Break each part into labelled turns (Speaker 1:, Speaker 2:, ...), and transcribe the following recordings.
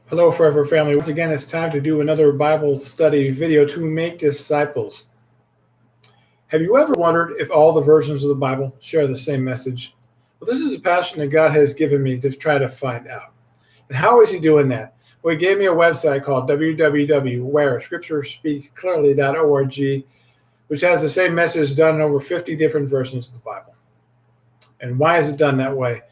Speaker 1: Hello, Forever Family. Once again, it's time to do another Bible study video to make disciples. Have you ever wondered if all the versions of the Bible share the same message? Well, this is a passion that God has given me to try to find out. And how is He doing that? Well, He gave me a website called www.wherescripturespeaksclearly.org, which has the same message done in over 50 different versions of the Bible. And why is it done that way?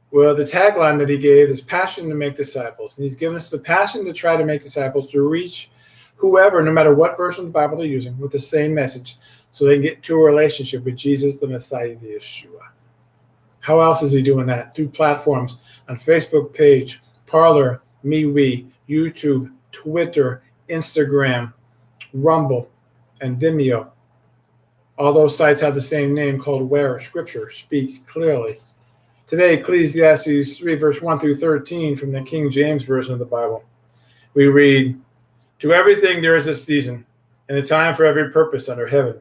Speaker 1: Well, the tagline that he gave is passion to make disciples. And he's given us the passion to try to make disciples, to reach whoever, no matter what version of the Bible they're using, with the same message so they can get into a relationship with Jesus, the Messiah, the Yeshua. How else is he doing that? Through platforms on Facebook page, Parler, MeWe, YouTube, Twitter, Instagram, Rumble, and Vimeo. All those sites have the same name called Where Scripture Speaks Clearly. Today, Ecclesiastes 3, verse 1 through 13 from the King James Version of the Bible. We read, "To everything there is a season, and a time for every purpose under heaven,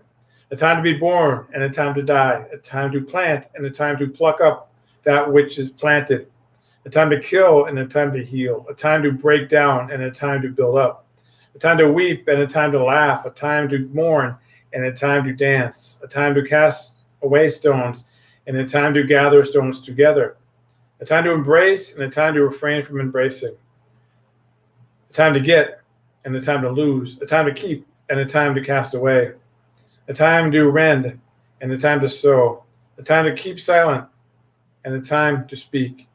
Speaker 1: a time to be born and a time to die, a time to plant and a time to pluck up that which is planted, a time to kill and a time to heal, a time to break down and a time to build up, a time to weep and a time to laugh, a time to mourn and a time to dance, a time to cast away stones and a time to gather stones together, a time to embrace and a time to refrain from embracing, a time to get and a time to lose, a time to keep and a time to cast away, a time to rend and a time to sow, a time to keep silent and a time to speak,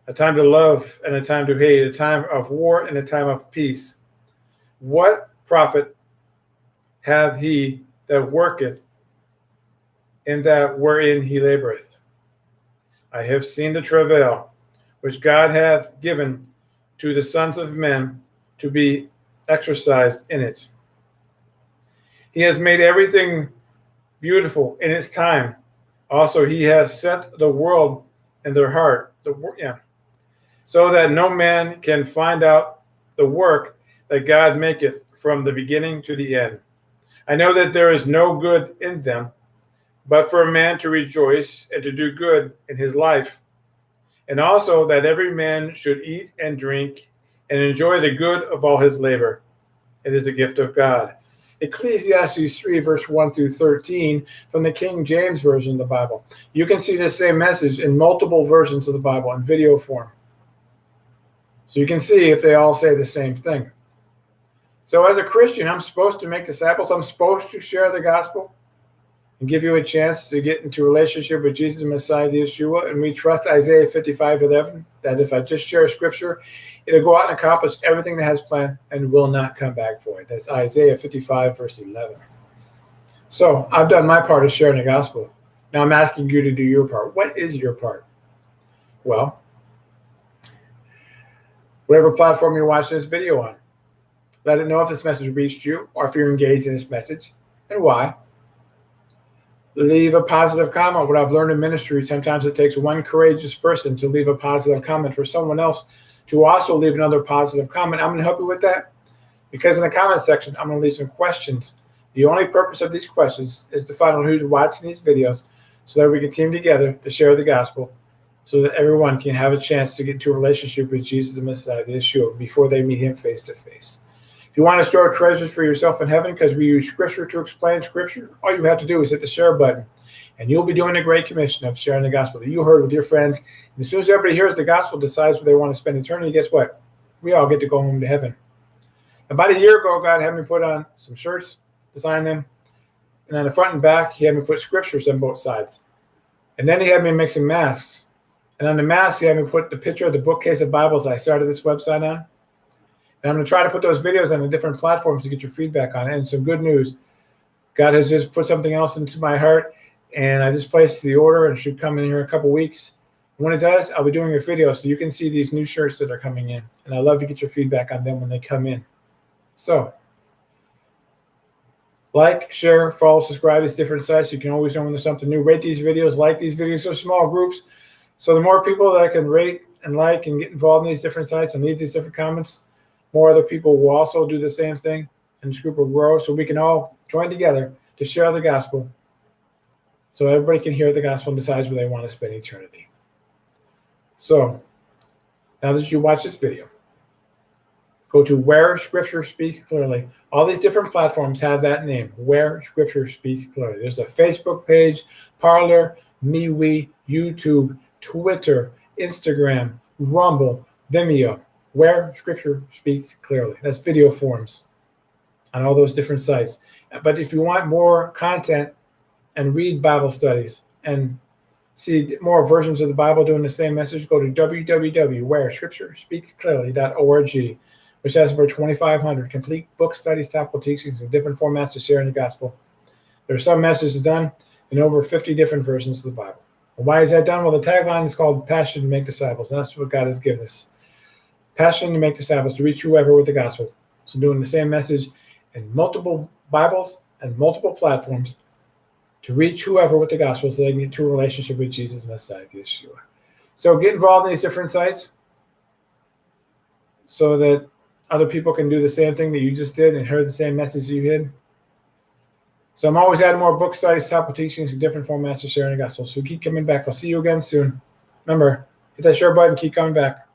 Speaker 1: a time to love and a time to hate, a time of war and a time of peace. What profit hath he that worketh in that wherein he laboreth? I have seen the travail which God hath given to the sons of men to be exercised in it. He has made everything beautiful in its time. Also, he has set the world in their heart, so that no man can find out the work that God maketh from the beginning to the end. I know that there is no good in them, but for a man to rejoice and to do good in his life, and also that every man should eat and drink and enjoy the good of all his labor. It is a gift of God." Ecclesiastes 3, verse 1 through 13 from the King James Version of the Bible. You can see this same message in multiple versions of the Bible in video form. So you can see if they all say the same thing. So as a Christian, I'm supposed to make disciples. I'm supposed to share the gospel and give you a chance to get into a relationship with Jesus, the Messiah, the Yeshua. And we trust Isaiah 55:11, that if I just share scripture, it'll go out and accomplish everything that has planned and will not come back void. That's Isaiah 55, verse 11. So I've done my part of sharing the gospel. Now I'm asking you to do your part. What is your part? Well, whatever platform you're watching this video on, let it know if this message reached you or if you're engaged in this message and why. Leave a positive comment. What I've learned in ministry, sometimes it takes one courageous person to leave a positive comment for someone else to also leave another positive comment. I'm going to help you with that because in the comment section, I'm going to leave some questions. The only purpose of these questions is to find out who's watching these videos so that we can team together to share the gospel so that everyone can have a chance to get into a relationship with Jesus, the Messiah, the Yeshua, before they meet him face to face. If you want to store treasures for yourself in heaven, because we use scripture to explain scripture, all you have to do is hit the share button, and you'll be doing a great commission of sharing the gospel that you heard with your friends. And as soon as everybody hears the gospel, decides where they want to spend eternity, guess what? We all get to go home to heaven. About a year ago, God had me put on some shirts, design them, and on the front and back, he had me put scriptures on both sides. And then he had me make some masks. And on the masks, he had me put the picture of the bookcase of Bibles I started this website on. And I'm going to try to put those videos on the different platforms to get your feedback on it. And some good news, God has just put something else into my heart, and I just placed the order, and it should come in here in a couple weeks. And when it does, I'll be doing a video so you can see these new shirts that are coming in. And I'd love to get your feedback on them when they come in. So, like, share, follow, subscribe to these different sites. You can always know when there's something new. Rate these videos, like these videos. They're small groups. So the more people that can rate and like and get involved in these different sites and leave these different comments, more other people will also do the same thing, and this group will grow so we can all join together to share the gospel so everybody can hear the gospel and decides where they want to spend eternity. So now that you watch this video, Go to Where Scripture Speaks Clearly. All these different platforms have that name, Where Scripture Speaks Clearly. There's a Facebook page, Parler, MeWe, YouTube, Twitter, Instagram, Rumble, Vimeo, Where Scripture Speaks Clearly. That's video forms on all those different sites. But if you want more content and read Bible studies and see more versions of the Bible doing the same message, go to www.wherescripturespeaksclearly.org, which has over 2,500 complete book studies, topical teachings, and different formats to share in the gospel. There are some messages done in over 50 different versions of the Bible. And why is that done? Well, the tagline is called Passion to Make Disciples. And that's what God has given us. Passion to make disciples, to reach whoever with the gospel. So doing the same message in multiple Bibles and multiple platforms to reach whoever with the gospel so they can get to a relationship with Jesus Messiah, Yeshua. So get involved in these different sites so that other people can do the same thing that you just did and heard the same message you did. So I'm always adding more book studies, topical teachings, and different formats to share in the gospel. So keep coming back. I'll see you again soon. Remember, hit that share button, keep coming back.